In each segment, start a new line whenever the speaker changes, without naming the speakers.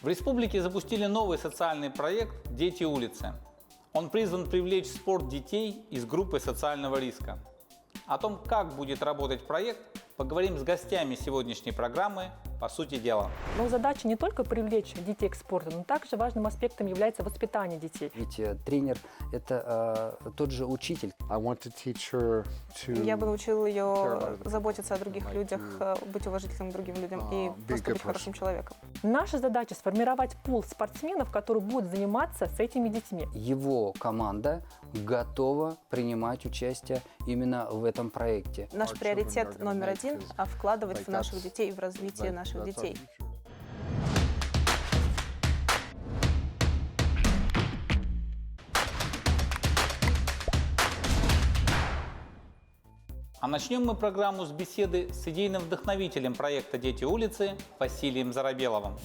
В республике запустили новый социальный проект «Дети улицы». Он призван привлечь в спорт детей из группы социального риска. О том, как будет работать проект, поговорим с гостями сегодняшней программы «По сути дела».
Но задача не только привлечь детей к спорту, но также важным аспектом является воспитание детей.
Ведь тренер – это тот же учитель.
Я бы научил ее заботиться о других людях, быть уважительным к другим людям и просто быть хорошим человеком.
Наша задача – сформировать пул спортсменов, которые будут заниматься с этими детьми.
Его команда готова принимать участие именно в этом проекте.
Наш приоритет номер один – вкладывать в наших детей и в развитие наших детей.
А начнем мы программу с беседы с идейным вдохновителем проекта «Дети улицы» Василием Зарабеловым.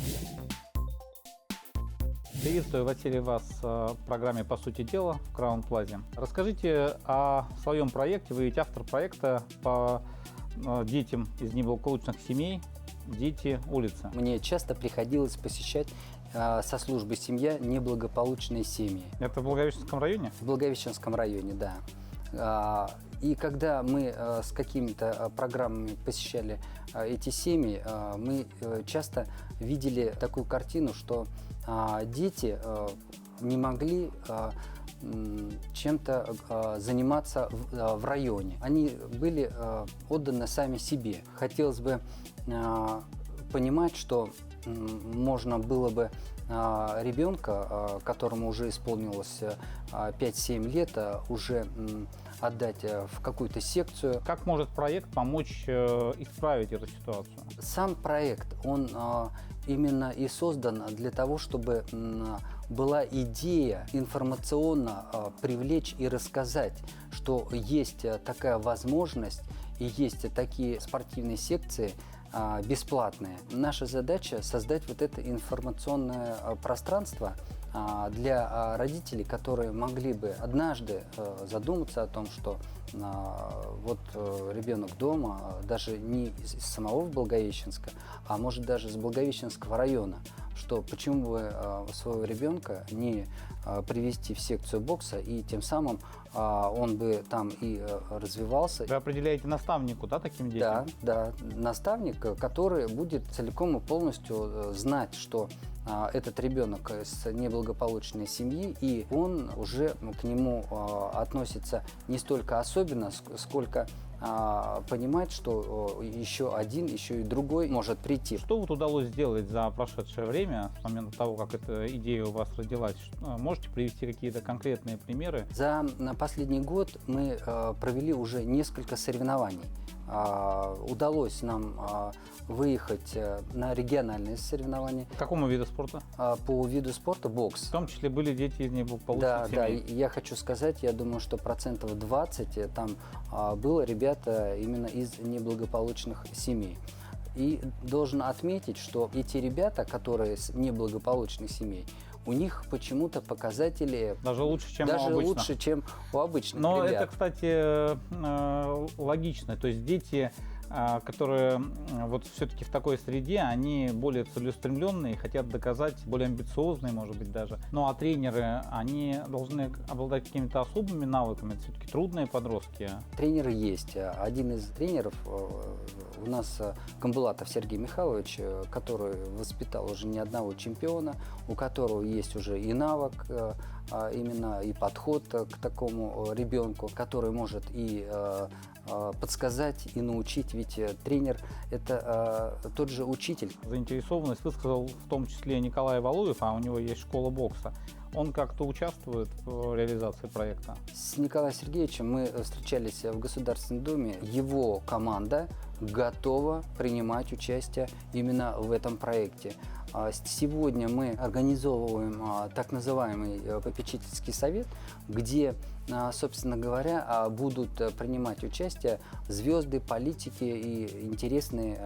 Приветствую, Василий, вас в программе «По сути дела» в Краун Плазе. Расскажите о своем проекте. Вы ведь автор проекта по детям из неблагополучных семей «Дети улицы».
Мне часто приходилось посещать со службы «Семья» неблагополучные семьи.
Это в Благовещенском районе?
В Благовещенском районе, да. И когда мы с какими-то программами посещали эти семьи, мы часто видели такую картину, что дети не могли чем-то заниматься в районе. Они были отданы сами себе. Хотелось бы понимать, что можно было бы ребенка, которому уже исполнилось 5-7 лет, уже отдать в какую-то секцию.
Как может проект помочь исправить эту ситуацию?
Сам проект, он именно и создан для того, чтобы была идея информационно привлечь и рассказать, что есть такая возможность и есть такие спортивные секции, бесплатные. Наша задача создать вот это информационное пространство для родителей, которые могли бы однажды задуматься о том, что вот ребенок дома, даже не из самого Благовещенска, а может даже из Благовещенского района, что почему бы своего ребенка не привести в секцию бокса, и тем самым он бы там и развивался.
Вы определяете наставнику, да, таким детям?
Да, наставник, который будет целиком и полностью знать, что этот ребенок из неблагополучной семьи, и он уже к нему относится не столько особенно, сколько понимать, что еще один, еще и другой может прийти.
Что вот удалось сделать за прошедшее время, с момента того, как эта идея у вас родилась? Можете привести какие-то конкретные примеры?
За последний год мы провели уже несколько соревнований. Удалось нам выехать на региональные соревнования.
К какому виду спорта?
По виду спорта бокс.
В том числе были дети из неблагополучных семей.
Да, я хочу сказать, я думаю, что 20% там было ребята именно из неблагополучных семей. И должен отметить, что эти ребята, которые из неблагополучных семей, у них почему-то показатели
даже лучше, чем
даже
у обычных.
лучше, чем у обычных
Но
ребят.
это, кстати, логично. То есть дети, которые вот все-таки в такой среде, они более целеустремленные, хотят доказать, более амбициозные, может быть, даже. Ну а тренеры, они должны обладать какими-то особыми навыками. Это все-таки трудные подростки.
Тренеры есть. Один из тренеров у нас Камбулатов Сергей Михайлович, который воспитал уже не одного чемпиона, у которого есть уже и навык, именно и подход к такому ребенку, который может и подсказать, и научить, ведь тренер – это тот же учитель.
Заинтересованность высказал в том числе Николай Валуев, а у него есть школа бокса. Он как-то участвует в реализации проекта?
С Николаем Сергеевичем мы встречались в Государственном Думе. Его команда готова принимать участие именно в этом проекте. Сегодня мы организовываем так называемый попечительский совет, где, собственно говоря, будут принимать участие звезды, политики и интересные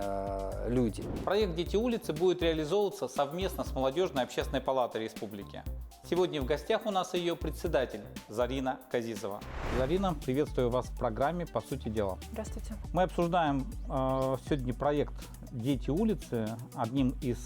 люди.
Проект «Дети улицы» будет реализовываться совместно с Молодежной общественной палатой республики. Сегодня в гостях у нас ее председатель Зарина Казизова. Зарина, приветствую вас в программе «По сути дела».
Здравствуйте.
Мы обсуждаем сегодня проект «Дети улицы» одним из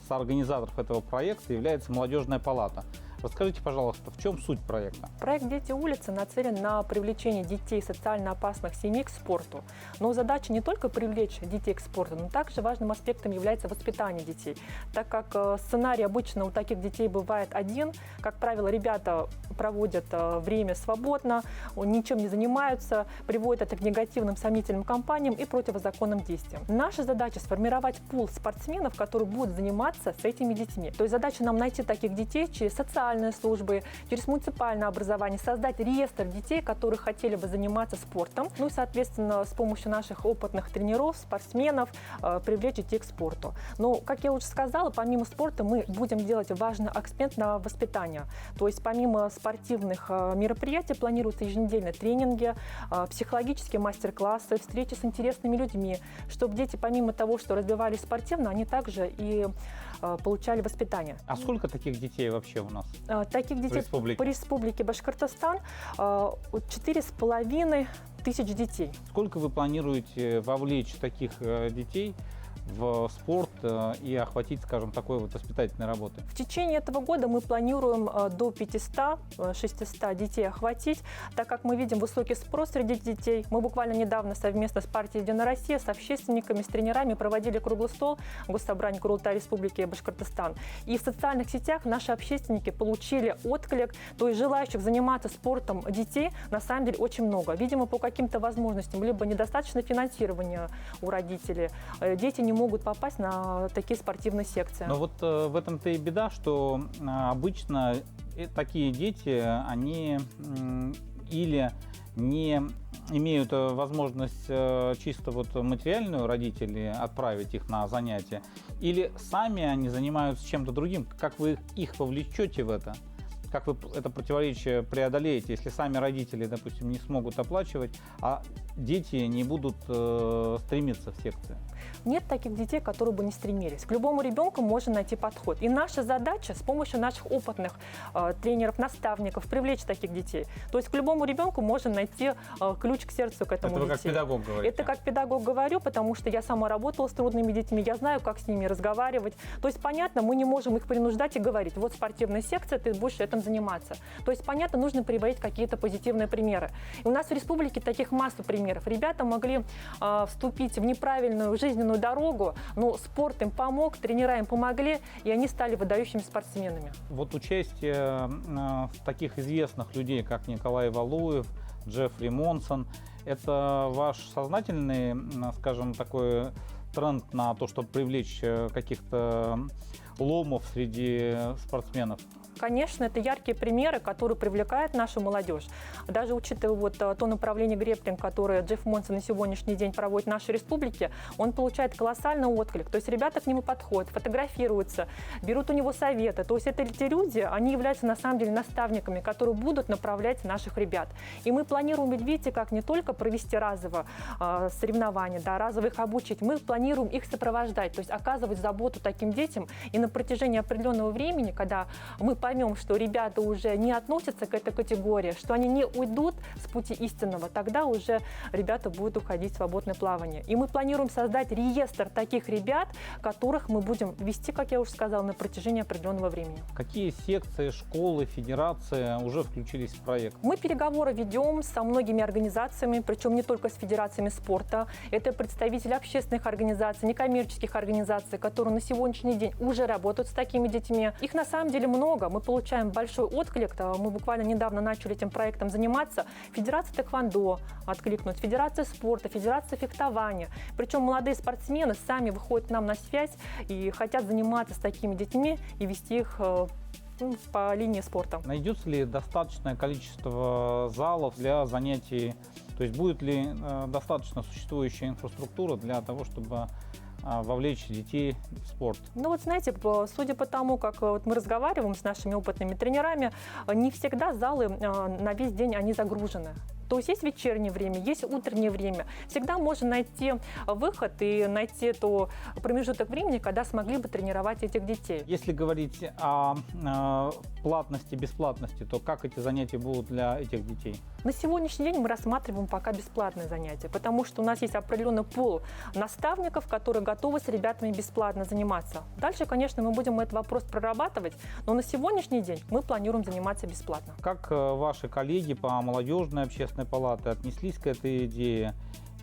соорганизаторов этого проекта является молодежная палата. Расскажите, пожалуйста, в чем суть проекта?
Проект «Дети улицы» нацелен на привлечение детей социально опасных семей к спорту. Но задача не только привлечь детей к спорту, но также важным аспектом является воспитание детей. Так как сценарий обычно у таких детей бывает один, как правило, ребята проводят время свободно, ничем не занимаются, приводят это к негативным сомнительным кампаниям и противозаконным действиям. Наша задача сформировать пул спортсменов, которые будут заниматься с этими детьми. То есть задача нам найти таких детей через социальные службы, через муниципальное образование, создать реестр детей, которые хотели бы заниматься спортом. Ну и, соответственно, с помощью наших опытных тренеров, спортсменов привлечь детей к спорту. Но, как я уже сказала, помимо спорта мы будем делать важный акцент на воспитание. То есть помимо спортивных мероприятий планируются еженедельные тренинги, психологические мастер-классы, встречи с интересными людьми, чтобы дети помимо того, что развивались спортивно, они также и получали воспитание.
А сколько таких детей вообще у нас?
Таких детей по республике Башкортостан 4,5 тысяч детей.
Сколько вы планируете вовлечь таких детей в спорт и охватить, скажем, такой вот воспитательной работы?
В течение этого года мы планируем до 500-600 детей охватить, так как мы видим высокий спрос среди детей. Мы буквально недавно совместно с партией «Единая Россия», с общественниками, с тренерами проводили круглый стол в Госсобрании Курултая Республики Башкортостан. И в социальных сетях наши общественники получили отклик, то есть желающих заниматься спортом детей на самом деле очень много. Видимо, по каким-то возможностям, либо недостаточно финансирования у родителей, дети не могут попасть на такие спортивные секции.
Но вот в этом-то и беда, что обычно такие дети, они или не имеют возможность чисто вот материальную родители отправить их на занятия, или сами они занимаются чем-то другим. Как вы их повлечете в это? Как вы это противоречие преодолеете, если сами родители, допустим, не смогут оплачивать, а дети не будут стремиться в секции?
Нет таких детей, которые бы не стремились. К любому ребенку можно найти подход. И наша задача с помощью наших опытных тренеров, наставников привлечь таких детей. То есть к любому ребенку можно найти ключ к сердцу к этому
Это вы
детей.
как педагог говорите?
Это как педагог говорю, потому что я сама работала с трудными детьми, я знаю, как с ними разговаривать. То есть, понятно, мы не можем их принуждать и говорить: вот спортивная секция, ты будешь этим заниматься. То есть, понятно, нужно приводить какие-то позитивные примеры. И у нас в республике таких массу примеров. Ребята могли вступить в неправильную жизненную дорогу, но спорт им помог, тренера им помогли, и они стали выдающими спортсменами.
Вот участие таких известных людей, как Николай Валуев, Джеффри Монсон, это ваш сознательный, скажем, такой тренд на то, чтобы привлечь каких-то ломов среди спортсменов?
Конечно, это яркие примеры, которые привлекают нашу молодежь. Даже учитывая вот то направление грэпплинг, которое Джефф Монсон на сегодняшний день проводит в нашей республике, он получает колоссальный отклик. То есть ребята к нему подходят, фотографируются, берут у него советы. То есть это те люди, они являются на самом деле наставниками, которые будут направлять наших ребят. И мы планируем, ведь видите, как не только провести разово соревнования, да, разово их обучить, мы планируем их сопровождать, то есть оказывать заботу таким детям. И на протяжении определенного времени, когда мы поймем, что ребята уже не относятся к этой категории, что они не уйдут с пути истинного, тогда уже ребята будут уходить в свободное плавание. И мы планируем создать реестр таких ребят, которых мы будем вести, как я уже сказала, на протяжении определенного времени.
Какие секции, школы, федерации уже включились в проект?
Мы переговоры ведем со многими организациями, причем не только с федерациями спорта. Это представители общественных организаций, некоммерческих организаций, которые на сегодняшний день уже работают с такими детьми. Их на самом деле много. Мы получаем большой отклик. Мы буквально недавно начали этим проектом заниматься. Федерация тэквондо откликнулась, Федерация спорта, Федерация фехтования. Причем молодые спортсмены сами выходят к нам на связь и хотят заниматься с такими детьми и вести их по линии спорта.
Найдется ли достаточное количество залов для занятий? То есть будет ли достаточно существующая инфраструктура для того, чтобы вовлечь детей в спорт?
Ну вот знаете, судя по тому, как вот мы разговариваем с нашими опытными тренерами, не всегда залы на весь день они загружены. То есть есть вечернее время, есть утреннее время. Всегда можно найти выход и найти тот промежуток времени, когда смогли бы тренировать этих детей.
Если говорить о платности, бесплатности, то как эти занятия будут для этих детей?
На сегодняшний день мы рассматриваем пока бесплатные занятия, потому что у нас есть определенный пул наставников, которые готовы с ребятами бесплатно заниматься. Дальше, конечно, мы будем этот вопрос прорабатывать, но на сегодняшний день мы планируем заниматься бесплатно.
Как ваши коллеги по молодежной общественной палате отнеслись к этой идее?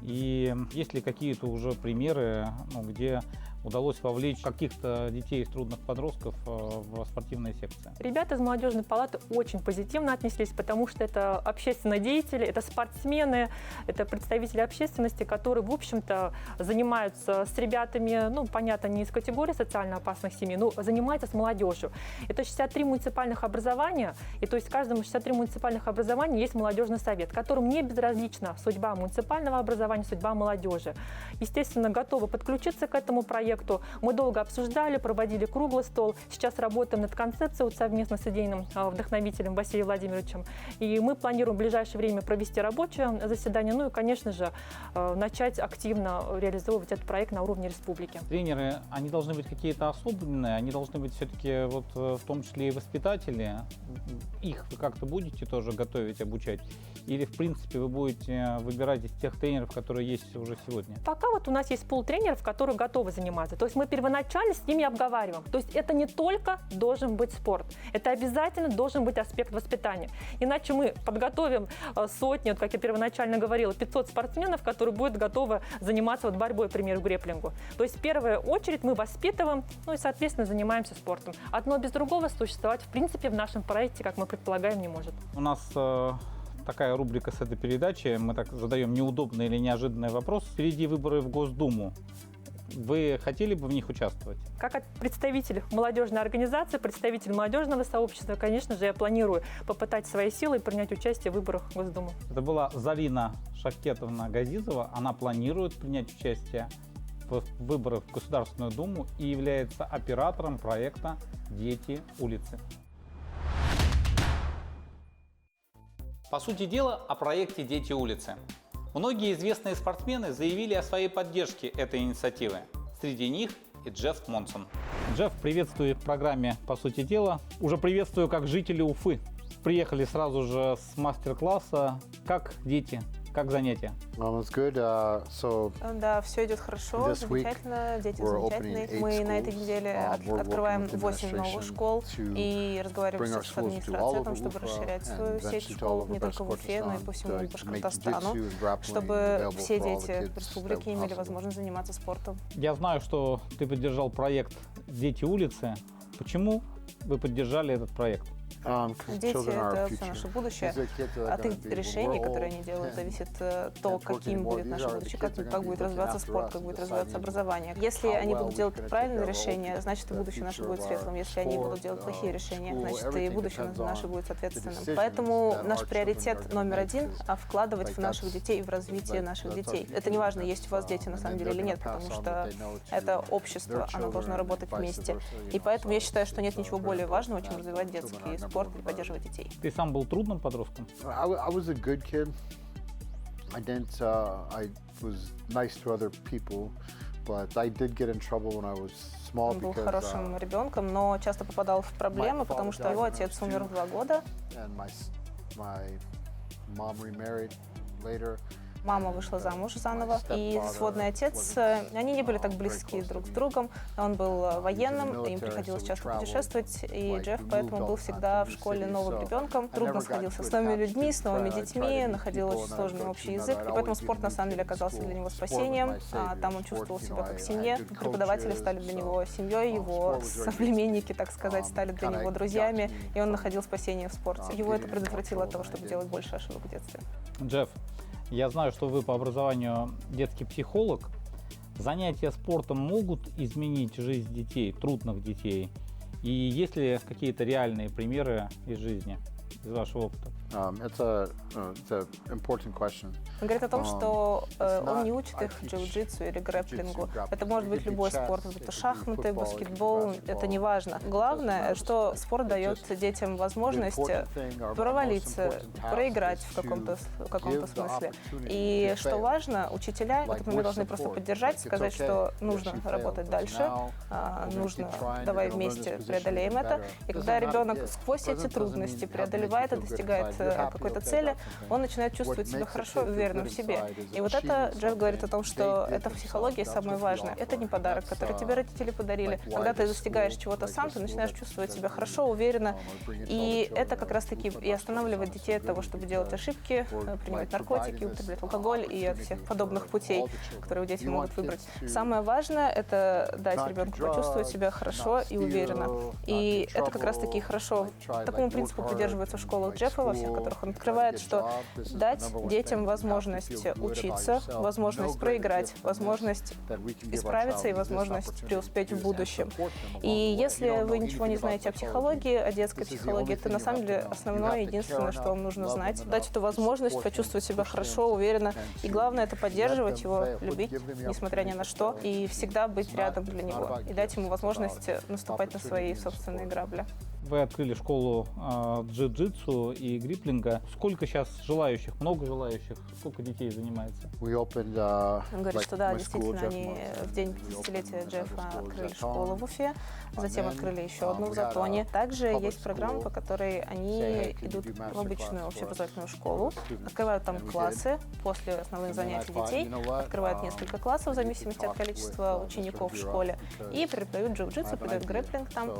И есть ли какие-то уже примеры, где удалось вовлечь каких-то детей из трудных подростков в спортивные секции?
Ребята из молодежной палаты очень позитивно отнеслись, потому что это общественные деятели, это спортсмены, это представители общественности, которые, в общем-то, занимаются с ребятами, понятно, не из категории социально опасных семей, но занимаются с молодежью. Это 63 муниципальных образования, и то есть в каждом 63 муниципальных образований есть молодежный совет, которым не безразлична судьба муниципального образования, судьба молодежи. Естественно, готовы подключиться к этому проекту. Мы долго обсуждали, проводили круглый стол. Сейчас работаем над концепцией совместно с идейным вдохновителем Василием Владимировичем. И мы планируем в ближайшее время провести рабочее заседание, и, конечно же, начать активно реализовывать этот проект на уровне республики.
Тренеры, они должны быть какие-то особенные, они должны быть все-таки в том числе и воспитатели. Их вы как-то будете тоже готовить, обучать? Или, в принципе, вы будете выбирать из тех тренеров, которые есть уже сегодня?
Пока у нас есть пул тренеров, которые готовы заниматься. То есть мы первоначально с ними обговариваем. То есть это не только должен быть спорт, это обязательно должен быть аспект воспитания. Иначе мы подготовим сотни, как я первоначально говорила, 500 спортсменов, которые будут готовы заниматься борьбой, к примеру, грэпплингу. То есть в первую очередь мы воспитываем, и, соответственно, занимаемся спортом. Одно без другого существовать, в принципе, в нашем проекте, как мы предполагаем, не может.
У нас такая рубрика с этой передачи. Мы так задаем неудобный или неожиданный вопрос. Впереди выборы в Госдуму. Вы хотели бы в них участвовать?
Как представитель молодежной организации, представитель молодежного сообщества, конечно же, я планирую попытать свои силы и принять участие в выборах в Госдуму.
Это была Зарина Шахкетовна Газизова. Она планирует принять участие в выборах в Государственную Думу и является оператором проекта «Дети улицы». По сути дела, о проекте «Дети улицы». Многие известные спортсмены заявили о своей поддержке этой инициативы. Среди них и Джефф Монсон. Джефф, приветствую в программе «По сути дела». Уже приветствую как жители Уфы. Приехали сразу же с мастер-класса. Как дети? Как занятия?
Да, все идет хорошо, замечательно, дети замечательные. Мы на этой неделе открываем 8 новых школ и разговариваем сейчас с администрацией о том, чтобы расширять свою сеть школ не только в Уфе, но и по всему Башкортостану, чтобы все дети республики имели возможность заниматься спортом.
Я знаю, что ты поддержал проект «Дети улицы». Почему вы поддержали этот проект?
Дети – это все наше будущее. От их решений, которые они делают, зависит то, каким будет наше будущее, как будет развиваться спорт, как будет развиваться образование. Если они будут делать правильные решения, значит, и будущее наше будет светлым. Если они будут делать плохие решения, значит, и будущее наше будет соответственным. Поэтому наш приоритет номер один – вкладывать в наших детей и в развитие наших детей. Это не важно, есть у вас дети на самом деле или нет, потому что это общество, оно должно работать вместе. И поэтому я считаю, что нет ничего более важного, чем развивать детский спорт и поддерживать детей.
Ты сам был трудным подростком?
I was a good kid. I was nice to other people, but I did get in trouble when I was small.
Он был хорошим ребенком, но часто попадал в проблемы, потому что его отец умер в 2 года.
My mom remarried later.
Мама вышла замуж заново, и сводный отец, они не были так близки друг с другом. Он был военным, им приходилось часто путешествовать, и Джефф поэтому был всегда в школе новым ребенком. Трудно сходился с новыми людьми, с новыми детьми, находил очень сложный общий язык, и поэтому спорт на самом деле оказался для него спасением. Там он чувствовал себя как в семье. Преподаватели стали для него семьей, его соплеменники, так сказать, стали для него друзьями, и он находил спасение в спорте. Его это предотвратило от того, чтобы делать больше ошибок в детстве.
Джефф, я знаю, что вы по образованию детский психолог. Занятия спортом могут изменить жизнь детей, трудных детей? И есть ли какие-то реальные примеры из жизни, из вашего опыта?
It's an important question.
Он говорит о том, что он не учит их джиу-джитсу или грэпплингу. Это может быть любой спорт, будь то шахматы, баскетбол, это не важно. Главное, что спорт дает детям возможность провалиться, проиграть в каком-то смысле. И что важно, учителя в этот момент должны просто поддержать, сказать, что нужно работать дальше, нужно, давай вместе преодолеем это. И когда ребенок сквозь эти трудности преодолевает и достигает какой-то цели, он начинает чувствовать себя хорошо и уверенно в себе. И вот это Джефф говорит о том, что это в психологии самое важное. Это не подарок, который тебе родители подарили. Когда ты достигаешь чего-то сам, ты начинаешь чувствовать себя хорошо, уверенно. И это как раз-таки и останавливает детей от того, чтобы делать ошибки, принимать наркотики, употреблять алкоголь и от всех подобных путей, которые дети могут выбрать. Самое важное — это дать ребенку почувствовать себя хорошо и уверенно. И это как раз-таки хорошо. Такому принципу придерживаются в школах Джеффа, во всех которых он открывает, что дать детям возможность учиться, возможность проиграть, возможность исправиться и возможность преуспеть в будущем. И если вы ничего не знаете о психологии, о детской психологии, это на самом деле основное, единственное, что вам нужно знать. Дать эту возможность почувствовать себя хорошо, уверенно. И главное — это поддерживать его, любить, несмотря ни на что, и всегда быть рядом для него. И дать ему возможность наступать на свои собственные грабли.
Вы открыли школу джиу-джитсу и гриплинга. Сколько сейчас желающих? Много желающих? Сколько детей занимается?
Он говорит, что да, действительно, они в день 50-летия Джеффа открыли школу в Уфе, затем открыли еще одну в Затоне. Также есть программа, по которой они идут в обычную общеобразовательную школу, открывают там классы после основных занятий детей, открывают несколько классов в зависимости от количества учеников в школе и преподают джиу-джитсу, преподают грэпплинг там.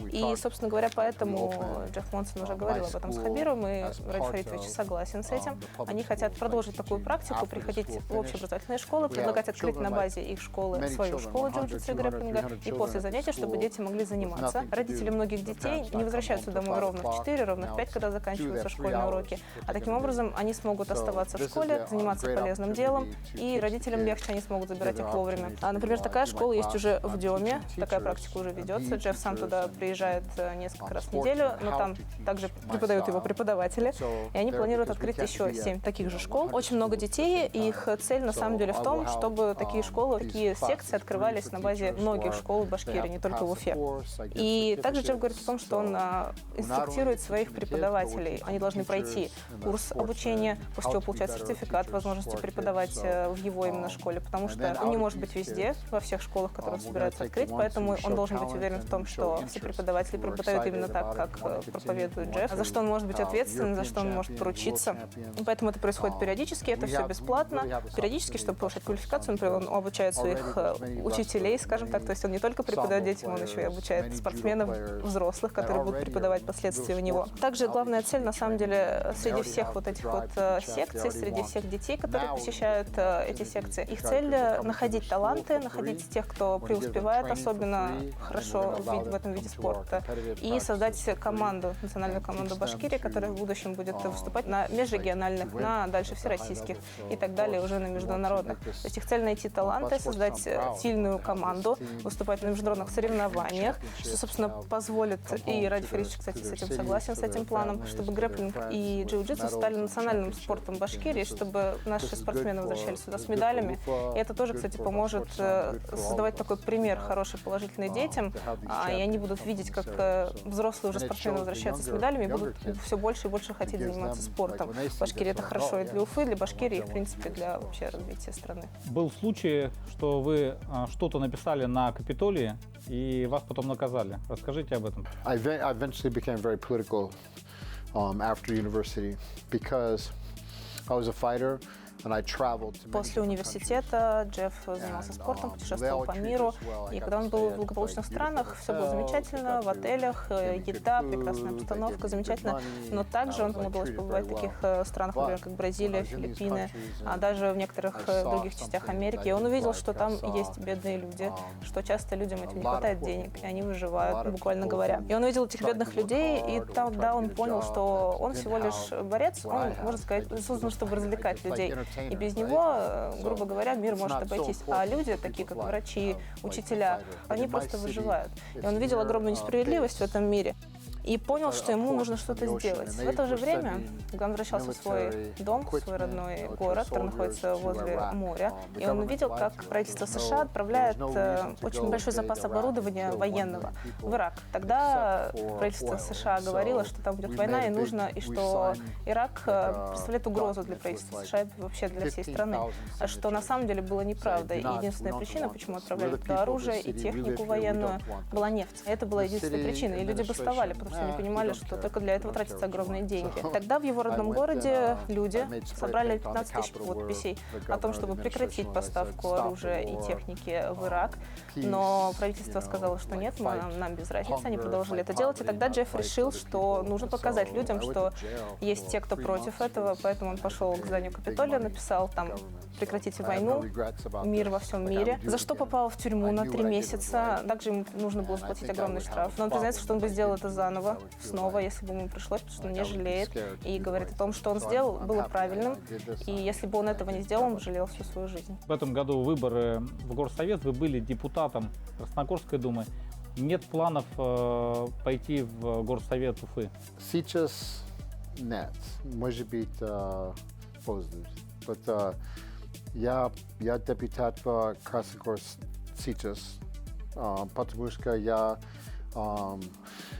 И, собственно говоря, поэтому Джефф Монсон уже говорил об этом с Хабиром, и Раиль Фаритович согласен с этим. Они хотят продолжить такую практику, приходить в общеобразовательные школы, предлагать открыть на базе их школы свою школу джиу-джитсу и грэпплинга, и после занятий, чтобы дети могли заниматься. Родители многих детей не возвращаются домой ровно в 4, ровно в 5, когда заканчиваются школьные уроки. А таким образом они смогут оставаться в школе, заниматься полезным делом, и родителям легче, они смогут забирать их вовремя. Например, такая школа есть уже в Деме, такая практика уже ведется. Джефф сам туда приезжает несколько раз в неделю, но там также преподают его преподаватели, и они планируют открыть еще 7 таких же школ. Очень много детей, и их цель на самом деле в том, чтобы такие школы, такие секции открывались на базе многих школ в Башкирии, не только в Уфе. И также Джефф говорит о том, что он инструктирует своих преподавателей. Они должны пройти курс обучения, после чего получать сертификат возможности преподавать в его именно школе, потому что он не может быть везде, во всех школах, которые он собирается открыть, поэтому он должен быть уверен в том, что все преподаватели преподают именно так, как проповедует Джефф, за что он может быть ответственен, за что он может поручиться. И поэтому это происходит периодически, это все бесплатно. Периодически, чтобы повышать квалификацию, например, он обучает своих учителей, скажем так, то есть он не только преподает детям, он еще и обучает спортсменов взрослых, которые будут преподавать впоследствии у него. Также главная цель, на самом деле, среди всех вот этих вот секций, среди всех детей, которые посещают эти секции, их цель — находить таланты, находить тех, кто преуспевает особенно хорошо в этом виде спорта, и создать команду, национальную команду Башкирии, которая в будущем будет выступать на межрегиональных, на дальше всероссийских и так далее, уже на международных. То есть их цель — найти таланты, создать сильную команду, выступать на международных соревнованиях, что, собственно, позволит, и Раиль Фаритович, кстати, с этим согласен, с этим планом, чтобы грэпплинг и джиу-джитсу стали национальным спортом Башкирии, чтобы наши спортсмены возвращались сюда с медалями. И это тоже, кстати, поможет создавать такой пример хороший, положительный детям, и они будут видеть, как взрослые уже спортсмены возвращаются с медалями и будут все больше и больше хотеть заниматься спортом. В Башкирии это хорошо и для Уфы, и для Башкирии, и, в принципе, для вообще развития страны.
Был случай, что вы что-то написали на Капитолии, и вас потом наказали. Расскажите об этом.
I eventually became very political after university because I was a fighter.
После университета Джефф занимался спортом, путешествовал по миру, и когда он был в благополучных странах, все было замечательно, в отелях, еда, прекрасная обстановка, замечательно, но также ему удалось побывать в таких странах, например, как Бразилия, Филиппины, а даже в некоторых других частях Америки, и он увидел, что там есть бедные люди, что часто людям этим не хватает денег, и они выживают, буквально говоря. И он увидел этих бедных людей, и тогда он понял, что он всего лишь борец, он, можно сказать, создан, чтобы развлекать людей. И без него, грубо говоря, мир может обойтись. А люди, такие как врачи, учителя, они просто выживают. И он видел огромную несправедливость в этом мире. и понял, что ему нужно что-то сделать. В это же время, когда он возвращался в свой дом, в свой родной город, который находится возле моря, и он увидел, как правительство США отправляет очень большой запас оборудования военного в Ирак. Тогда правительство США говорило, что там идет война, и нужно, и что Ирак представляет угрозу для правительства США и вообще для всей страны, что на самом деле было неправдой. И единственная причина, почему отправляли туда оружие и технику военную, была нефть. Это была единственная причина. И люди бастовали, потому что они понимали, что только для этого тратятся огромные деньги. Тогда в его родном городе люди собрали 15 тысяч подписей о том, чтобы прекратить поставку оружия и техники в Ирак. Но правительство сказало, что нет, нам без разницы, они продолжили это делать. И тогда Джефф решил, что нужно показать людям, что есть те, кто против этого, поэтому он пошел к зданию Капитолия, написал там «Прекратите войну, мир во всем мире», за что попал в тюрьму на 3 месяца. Также ему нужно было заплатить огромный штраф. Но он признается, что он бы сделал это заново, снова, если бы ему пришлось, потому что он не жалеет. И говорит о том, что он сделал, было правильным. И если бы он этого не сделал, он бы жалел всю свою жизнь.
В этом году выборы в Горсовет, вы были депутатом Красногорской думы. Нет планов пойти в Горсовет Уфы?
Сейчас нет. Может быть, позже. Я депутат в Красногорск сейчас, потому что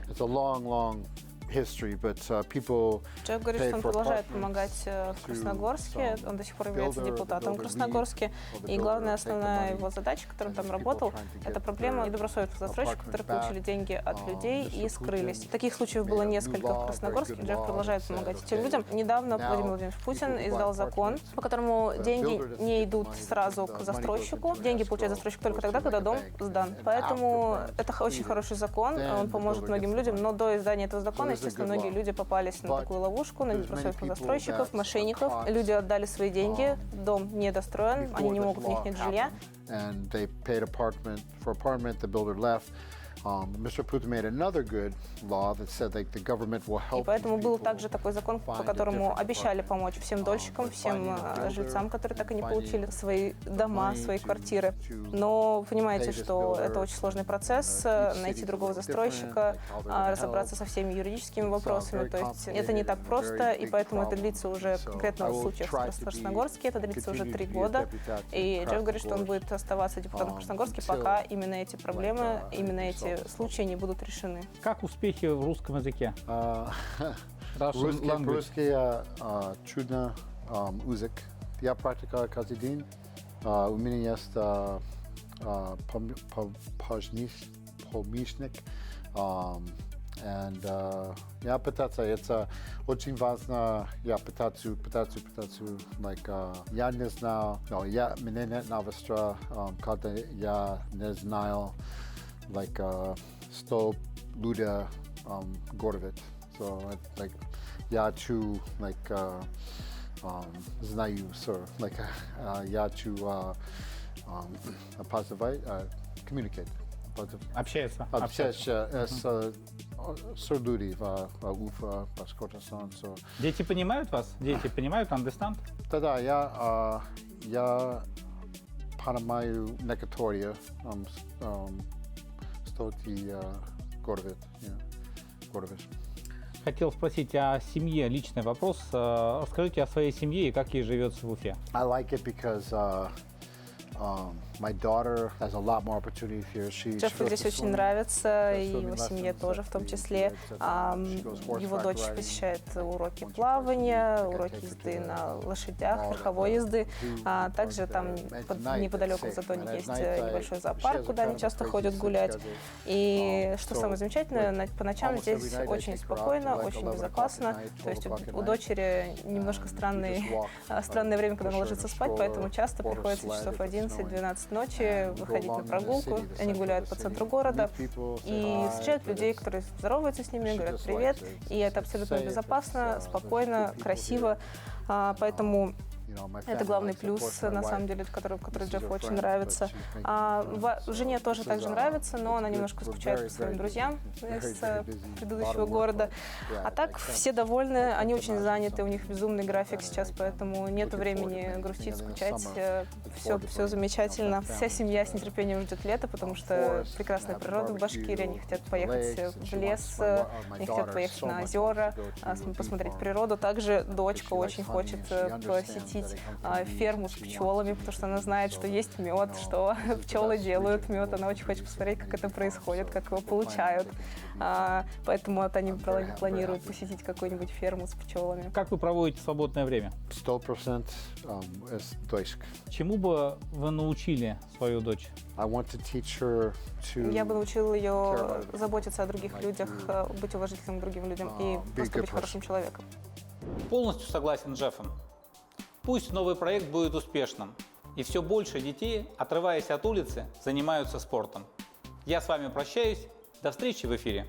it's a long history, but people
Джефф говорит, что он продолжает помогать в Красногорске, он до сих пор является депутатом в Красногорске, и главная основная его задача, которой он там работал, это проблема недобросовестных застройщиков, которые получили деньги от людей и скрылись. Таких случаев было несколько в Красногорске, Джефф продолжает помогать этим людям. Недавно Владимир Владимирович Путин издал закон, по которому деньги не идут сразу к застройщику, деньги получает застройщик только тогда, когда дом сдан. Поэтому это очень хороший закон, он поможет многим людям, но до издания этого закона, естественно, многие люди попались на такую ловушку, на недобросовестных застройщиков, мошенников. Люди отдали свои деньги, дом недостроен, они не могут, у них нет жилья.
Mr. Putin made another good law that said like the government will help.
И поэтому был также такой закон, по которому обещали помочь всем дольщикам, всем жильцам, которые так и не получили свои дома, свои квартиры. Но понимаете, что это очень сложный процесс, найти другого застройщика, разобраться со всеми юридическими вопросами. То есть это не так просто, и поэтому это длится уже конкретно в случае в Красногорске, это длится уже 3 года. И Джефф говорит, что он будет оставаться депутатом в Красногорске, пока именно эти проблемы, именно эти случаи не будут решены.
Как успехи в русском языке?
Русский трудно язык. Я практикую каждый день. У меня есть помощник. Я пытаюсь, это очень важно, я пытаюсь, я не знаю, меня нет навыка, когда я не знаю, 100 людей говорят. So, я хочу, знаю, я хочу communicate.
Общается.
Общаться с людьми в Уфе, Башкортостан.
Дети понимают вас? Дети понимают, understand?
Да, я понимаю некоторые
Хотел спросить о семье, личный вопрос. Расскажите о своей семье и как ей живется в Уфе.
I like it because my daughter has a lot more opportunity here.
Джеффу здесь очень нравится, и его семье тоже в том числе. Его дочь посещает уроки плавания, уроки езды на лошадях, верховой езды. Также там неподалеку в Затоне есть небольшой зоопарк, куда они часто ходят гулять. И что самое замечательное, по ночам здесь очень спокойно, очень безопасно. То есть у дочери немножко странное время, когда она ложится спать, поэтому часто приходится часов 11-12 ночи выходить на прогулку. Они гуляют по центру города и встречают людей, которые здороваются с ними, говорят привет. И это абсолютно безопасно, спокойно, красиво. Поэтому Это главный плюс, на самом деле, который Джеффу очень нравится. Жене тоже также нравится, но она немножко скучает по своим друзьям из предыдущего города. А так все довольны, они очень заняты, у них безумный график сейчас, поэтому нет времени грустить, скучать. Все замечательно. Вся семья с нетерпением ждет лета, потому что прекрасная природа в Башкирии. Они хотят поехать в лес, они хотят поехать на озера, посмотреть природу. Также дочка очень хочет посетить ферму с пчелами, потому что она знает, что есть мед, что пчелы делают мед. Она очень хочет посмотреть, как это происходит, как его получают. Поэтому вот они планируют посетить какую-нибудь ферму с пчелами.
Как вы проводите свободное время?
100% дочка.
Чему бы вы научили свою дочь?
Я бы научил ее заботиться о других людях, быть уважительным к другим людям и просто быть хорошим человеком.
Полностью согласен с Джеффом. Пусть новый проект будет успешным, и все больше детей, отрываясь от улицы, занимаются спортом. Я с вами прощаюсь. До встречи в эфире.